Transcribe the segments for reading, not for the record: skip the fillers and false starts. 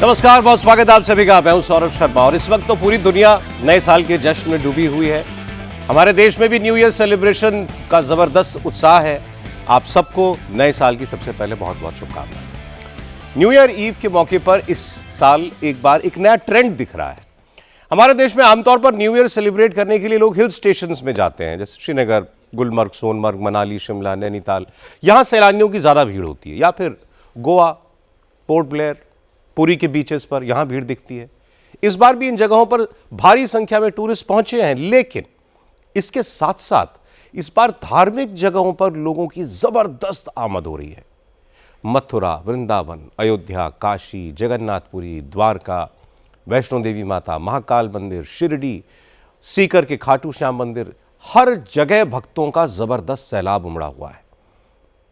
नमस्कार, बहुत स्वागत है आप सभी का। मैं हूं सौरभ शर्मा और इस वक्त तो पूरी दुनिया नए साल के जश्न में डूबी हुई है। हमारे देश में भी न्यू ईयर सेलिब्रेशन का जबरदस्त उत्साह है। आप सबको नए साल की सबसे पहले बहुत बहुत शुभकामनाएं। न्यू ईयर ईव के मौके पर इस साल एक बार एक नया ट्रेंड दिख रहा है। हमारे देश में आमतौर पर न्यू ईयर सेलिब्रेट करने के लिए लोग हिल स्टेशंस में जाते हैं, जैसे श्रीनगर, गुलमर्ग, सोनमर्ग, मनाली, शिमला, नैनीताल। यहाँ सैलानियों की ज़्यादा भीड़ होती है, या फिर गोवा, पोर्ट ब्लेयर, पुरी के बीचेस पर यहाँ भीड़ दिखती है। इस बार भी इन जगहों पर भारी संख्या में टूरिस्ट पहुंचे हैं, लेकिन इसके साथ साथ इस बार धार्मिक जगहों पर लोगों की जबरदस्त आमद हो रही है। मथुरा, वृंदावन, अयोध्या, काशी, जगन्नाथपुरी, द्वारका, वैष्णो देवी माता, महाकाल मंदिर, शिरडी, सीकर के खाटू श्याम मंदिर, हर जगह भक्तों का जबरदस्त सैलाब उमड़ा हुआ है।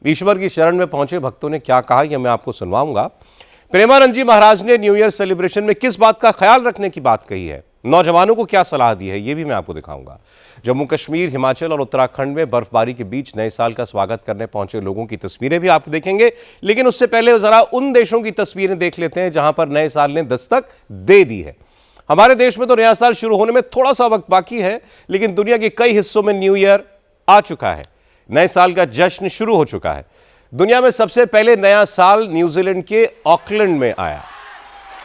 ईश्वर की शरण में पहुंचे भक्तों ने क्या कहा, यह मैं आपको सुनवाऊंगा। प्रेमानंद जी महाराज ने न्यू ईयर सेलिब्रेशन में किस बात का ख्याल रखने की बात कही है, नौजवानों को क्या सलाह दी है, यह भी मैं आपको दिखाऊंगा। जम्मू कश्मीर, हिमाचल और उत्तराखंड में बर्फबारी के बीच नए साल का स्वागत करने पहुंचे लोगों की तस्वीरें भी आप देखेंगे, लेकिन उससे पहले जरा उन देशों की तस्वीरें देख लेते हैं जहां पर नए साल ने दस्तक दे दी है। हमारे देश में तो नया साल शुरू होने में थोड़ा सा वक्त बाकी है, लेकिन दुनिया के कई हिस्सों में न्यू ईयर आ चुका है। नए साल का जश्न शुरू हो चुका है। दुनिया में सबसे पहले नया साल न्यूजीलैंड के ऑकलैंड में आया।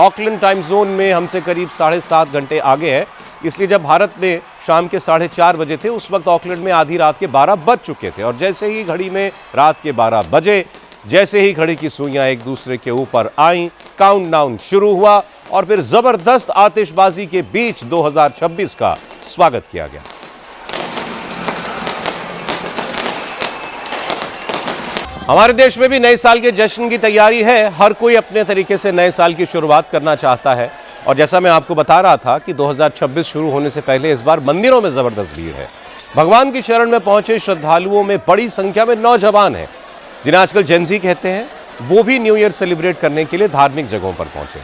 ऑकलैंड टाइम जोन में हमसे करीब 7.5 घंटे आगे है, इसलिए जब भारत में शाम के 4:30 बजे थे, उस वक्त ऑकलैंड में आधी रात के 12 बज चुके थे। और जैसे ही घड़ी में रात के 12 बजे, जैसे ही घड़ी की सुइयां एक दूसरे के ऊपर आईं, काउंटडाउन शुरू हुआ और फिर जबरदस्त आतिशबाजी के बीच 2026 का स्वागत किया गया। हमारे देश में भी नए साल के जश्न की तैयारी है। हर कोई अपने तरीके से नए साल की शुरुआत करना चाहता है, और जैसा मैं आपको बता रहा था कि 2026 शुरू होने से पहले इस बार मंदिरों में जबरदस्त भीड़ है। भगवान की शरण में पहुंचे श्रद्धालुओं में बड़ी संख्या में नौजवान हैं, जिन्हें आजकल जेनजी कहते हैं। वो भी न्यू ईयर सेलिब्रेट करने के लिए धार्मिक जगहों पर पहुंचे।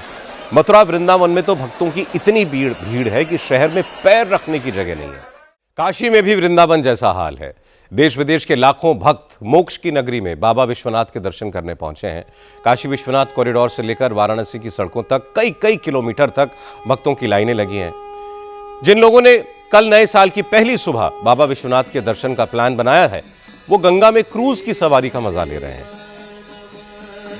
मथुरा, वृंदावन में तो भक्तों की इतनी भीड़ है कि शहर में पैर रखने की जगह नहीं है। काशी में भी वृंदावन जैसा हाल है। देश विदेश के लाखों भक्त मोक्ष की नगरी में बाबा विश्वनाथ के दर्शन करने पहुंचे हैं। काशी विश्वनाथ कॉरिडोर से लेकर वाराणसी की सड़कों तक कई किलोमीटर तक भक्तों की लाइनें लगी हैं। जिन लोगों ने कल नए साल की पहली सुबह बाबा विश्वनाथ के दर्शन का प्लान बनाया है, वो गंगा में क्रूज की सवारी का मजा ले रहे हैं।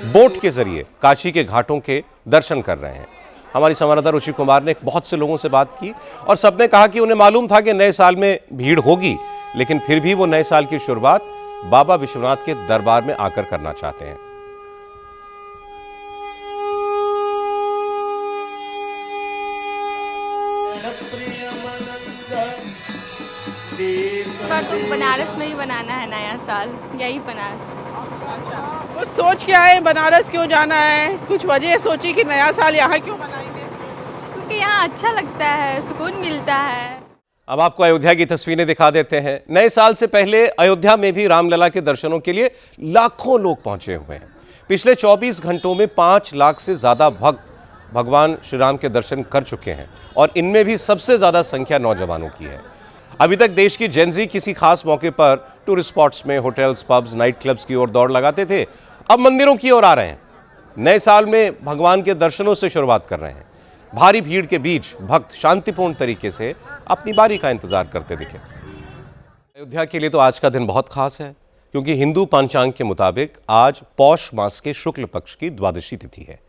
बोट के जरिए काशी के घाटों के दर्शन कर रहे हैं। हमारी संवाददाता रुचि कुमार ने बहुत से लोगों से बात की और सबने कहा कि उन्हें मालूम था कि नए साल में भीड़ होगी, लेकिन फिर भी वो नए साल की शुरुआत बाबा विश्वनाथ के दरबार में आकर करना चाहते हैं। तो बनारस में ही बनाना है नया साल, यही बनारस। कुछ सोच के आए बनारस क्यों जाना है, कुछ वजह सोची कि नया साल यहाँ क्यों मनाएंगे? क्योंकि यहाँ अच्छा लगता है, सुकून मिलता है। अब आपको अयोध्या की तस्वीरें दिखा देते हैं। नए साल से पहले अयोध्या में भी रामलला के दर्शनों के लिए लाखों लोग पहुंचे हुए हैं। पिछले 24 घंटों में 5 लाख से ज्यादा भक्त भगवान श्री राम के दर्शन कर चुके हैं, और इनमें भी सबसे ज्यादा संख्या नौजवानों की है। अभी तक देश की जेनजी किसी खास मौके पर टूरिस्ट स्पॉट्स में, होटल्स, पब्स, नाइट क्लब्स की ओर दौड़ लगाते थे, अब मंदिरों की ओर आ रहे हैं। नए साल में भगवान के दर्शनों से शुरुआत कर रहे हैं। भारी भीड़ के बीच भक्त शांतिपूर्ण तरीके से अपनी बारी का इंतजार करते दिखे। अयोध्या के लिए तो आज का दिन बहुत खास है, क्योंकि हिंदू पंचांग के मुताबिक आज पौष मास के शुक्ल पक्ष की द्वादशी तिथि है,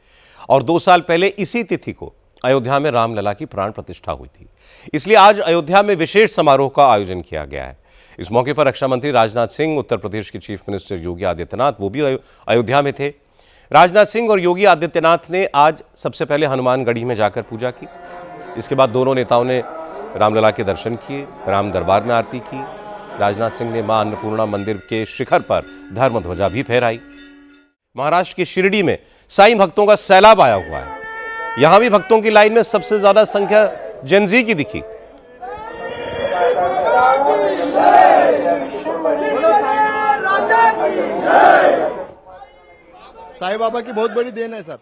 और 2 साल पहले इसी तिथि को अयोध्या में रामलला की प्राण प्रतिष्ठा हुई थी। इसलिए आज अयोध्या में विशेष समारोह का आयोजन किया गया है। इस मौके पर रक्षा मंत्री राजनाथ सिंह, उत्तर प्रदेश के चीफ मिनिस्टर योगी आदित्यनाथ, वो भी अयोध्या में थे। राजनाथ सिंह और योगी आदित्यनाथ ने आज सबसे पहले हनुमानगढ़ी में जाकर पूजा की। इसके बाद दोनों नेताओं ने रामलला के दर्शन किए, राम दरबार में आरती की। राजनाथ सिंह ने मां अन्नपूर्णा मंदिर के शिखर पर धर्म ध्वजा भी फहराई। महाराष्ट्र के शिरडी में साईं भक्तों का सैलाब आया हुआ है। यहां भी भक्तों की लाइन में सबसे ज्यादा संख्या जेनजी की दिखी। साईं बाबा की बहुत बड़ी देन है सर।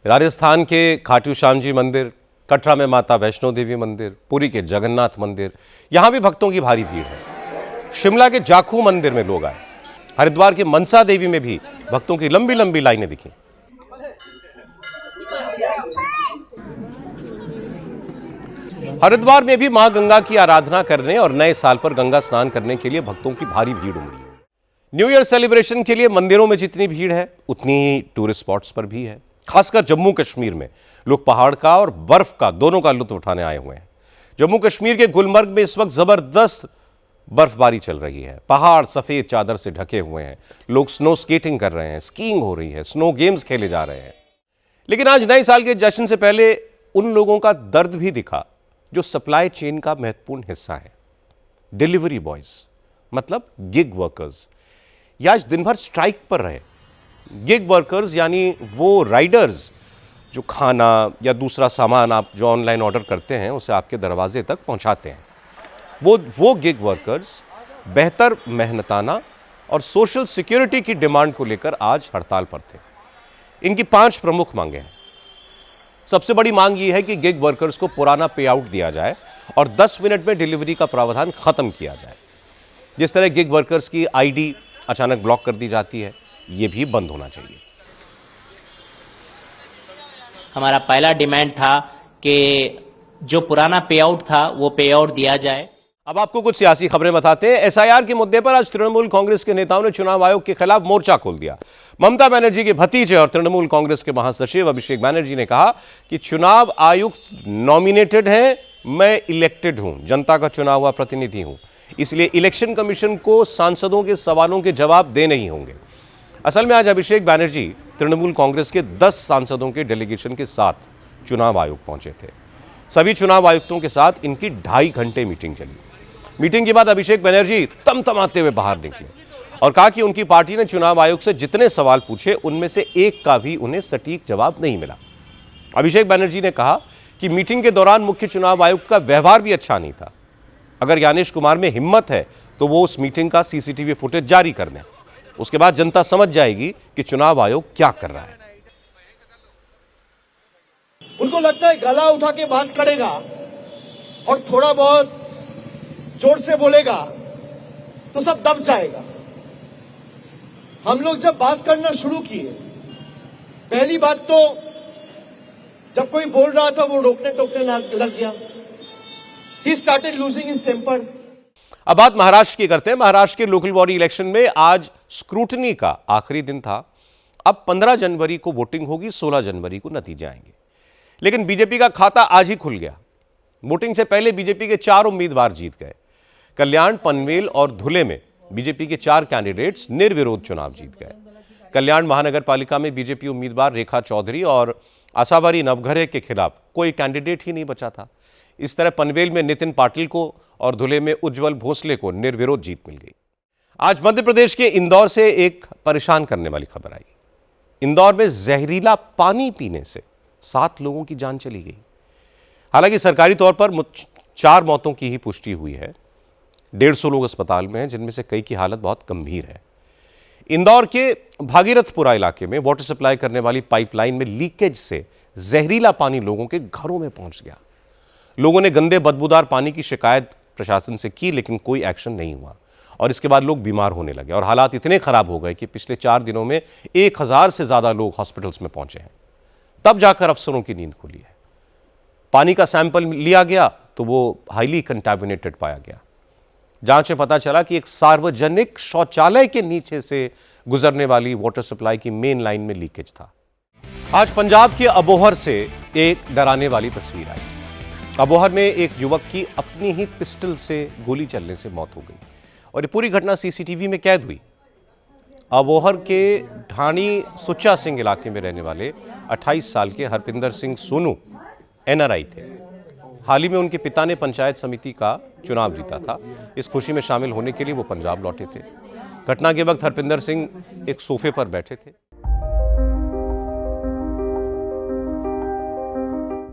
राजस्थान के खाटू श्याम जी मंदिर, कटरा में माता वैष्णो देवी मंदिर, पुरी के जगन्नाथ मंदिर, यहां भी भक्तों की भारी भीड़ है। शिमला के जाखू मंदिर में लोग आए। हरिद्वार के मनसा देवी में भी भक्तों की लंबी लंबी लाइनें दिखी। हरिद्वार में भी मां गंगा की आराधना करने और नए साल पर गंगा स्नान करने के लिए भक्तों की भारी भीड़ उमड़ी है। न्यू ईयर सेलिब्रेशन के लिए मंदिरों में जितनी भीड़ है उतनी ही टूरिस्ट स्पॉट्स पर भी है। खासकर जम्मू कश्मीर में लोग पहाड़ का और बर्फ का दोनों का लुत्फ उठाने आए हुए हैं। जम्मू कश्मीर के गुलमर्ग में इस वक्त जबरदस्त बर्फबारी चल रही है। पहाड़ सफेद चादर से ढके हुए हैं। लोग स्नो स्केटिंग कर रहे हैं, स्कीइंग हो रही है, स्नो गेम्स खेले जा रहे हैं। लेकिन आज नए साल के जश्न से पहले उन लोगों का दर्द भी दिखा जो सप्लाई चेन का महत्वपूर्ण हिस्सा है। डिलीवरी बॉयज मतलब गिग वर्कर्स, ये आज दिन भर स्ट्राइक पर रहे। गिग वर्कर्स यानी वो राइडर्स जो खाना या दूसरा सामान आप जो ऑनलाइन ऑर्डर करते हैं उसे आपके दरवाजे तक पहुंचाते हैं। वो गिग वर्कर्स बेहतर मेहनताना और सोशल सिक्योरिटी की डिमांड को लेकर आज हड़ताल पर थे। इनकी 5 प्रमुख मांगे हैं। सबसे बड़ी मांग ये है कि गिग वर्कर्स को पुराना पे आउट दिया जाए और 10 मिनट में डिलीवरी का प्रावधान खत्म किया जाए। जिस तरह गिग वर्कर्स की आईडी अचानक ब्लॉक कर दी जाती है, ये भी बंद होना चाहिए। हमारा पहला डिमांड था कि जो पुराना पे आउट था वो पे आउट दिया जाए। अब आपको कुछ सियासी खबरें बताते हैं। एसआईआर के मुद्दे पर आज तृणमूल कांग्रेस के नेताओं ने चुनाव आयोग के खिलाफ मोर्चा खोल दिया। ममता बनर्जी के भतीजे और तृणमूल कांग्रेस के महासचिव अभिषेक बनर्जी ने कहा कि चुनाव आयुक्त नॉमिनेटेड हैं, मैं इलेक्टेड हूं, जनता का चुना हुआ प्रतिनिधि हूं, इसलिए इलेक्शन कमीशन को सांसदों के सवालों के जवाब देने ही होंगे। असल में आज अभिषेक बनर्जी तृणमूल कांग्रेस के 10 सांसदों के डेलीगेशन के साथ चुनाव आयोग पहुंचे थे। सभी चुनाव आयुक्तों के साथ इनकी 2.5 घंटे मीटिंग चली। मीटिंग के बाद अभिषेक बनर्जी तमतमाते हुए बाहर निकले और कहा कि उनकी पार्टी ने चुनाव आयोग से जितने सवाल पूछे उनमें से एक का भी उन्हें सटीक जवाब नहीं मिला। अभिषेक बनर्जी ने कहा कि मीटिंग के दौरान मुख्य चुनाव आयुक्त का व्यवहार भी अच्छा नहीं था। अगर ज्ञानेश कुमार में हिम्मत है तो वो उस मीटिंग का सीसीटीवी फुटेज जारी कर दें, उसके बाद जनता समझ जाएगी कि चुनाव आयोग क्या कर रहा है। उनको लगता है गला उठा के बात करेगा और थोड़ा बहुत जोर से बोलेगा तो सब दब जाएगा। हम लोग जब बात करना शुरू किए, पहली बात तो जब कोई बोल रहा था वो रोकने टोकने लग गया। He started losing his temper. अब बात महाराष्ट्र की करते हैं। महाराष्ट्र के लोकल बॉडी इलेक्शन में आज स्क्रूटनी का आखिरी दिन था। अब 15 जनवरी को वोटिंग होगी, 16 जनवरी को नतीजे आएंगे। लेकिन बीजेपी का खाता आज ही खुल गया। वोटिंग से पहले बीजेपी के 4 उम्मीदवार जीत गए। कल्याण, पनवेल और धुले में बीजेपी के 4 कैंडिडेट्स निर्विरोध चुनाव जीत गए। कल्याण महानगर पालिका में बीजेपी उम्मीदवार रेखा चौधरी और आसावारी नवघरे के खिलाफ कोई कैंडिडेट ही नहीं बचा था। इस तरह पनवेल में नितिन पाटिल को और धुले में उज्जवल भोसले को निर्विरोध जीत मिल गई। आज मध्य प्रदेश के इंदौर से एक परेशान करने वाली खबर आई। इंदौर में जहरीला पानी पीने से 7 लोगों की जान चली गई। हालांकि सरकारी तौर पर 4 मौतों की ही पुष्टि हुई है। 150 लोग अस्पताल में हैं, जिनमें से कई की हालत बहुत गंभीर है। इंदौर के भागीरथपुरा इलाके में वाटर सप्लाई करने वाली पाइपलाइन में लीकेज से जहरीला पानी लोगों के घरों में पहुंच गया। लोगों ने गंदे बदबूदार पानी की शिकायत प्रशासन से की, लेकिन कोई एक्शन नहीं हुआ और इसके बाद लोग बीमार होने लगे और हालात इतने खराब हो गए कि पिछले 4 दिनों में 1000 से ज्यादा लोग हॉस्पिटल्स में पहुंचे हैं। तब जाकर अफसरों की नींद खुली है। पानी का सैंपल लिया गया तो वो हाईली कंटामिनेटेड पाया गया। जांच में पता चला कि एक सार्वजनिक शौचालय के नीचे से गुजरने वाली वाटर सप्लाई की मेन लाइन में लीकेज था। आज पंजाब के अबोहर से एक डराने वाली तस्वीर आई। अबोहर में एक युवक की अपनी ही पिस्टल से गोली चलने से मौत हो गई और ये पूरी घटना सीसीटीवी में कैद हुई। अबोहर के ढाणी सुच्चा सिंह इलाके में रहने वाले 28 साल के हरपिंदर सिंह सोनू NRI थे। हाल ही में उनके पिता ने पंचायत समिति का चुनाव जीता था। इस खुशी में शामिल होने के लिए वो पंजाब लौटे थे। घटना के वक्त हरपिंदर सिंह एक सोफे पर बैठे थे।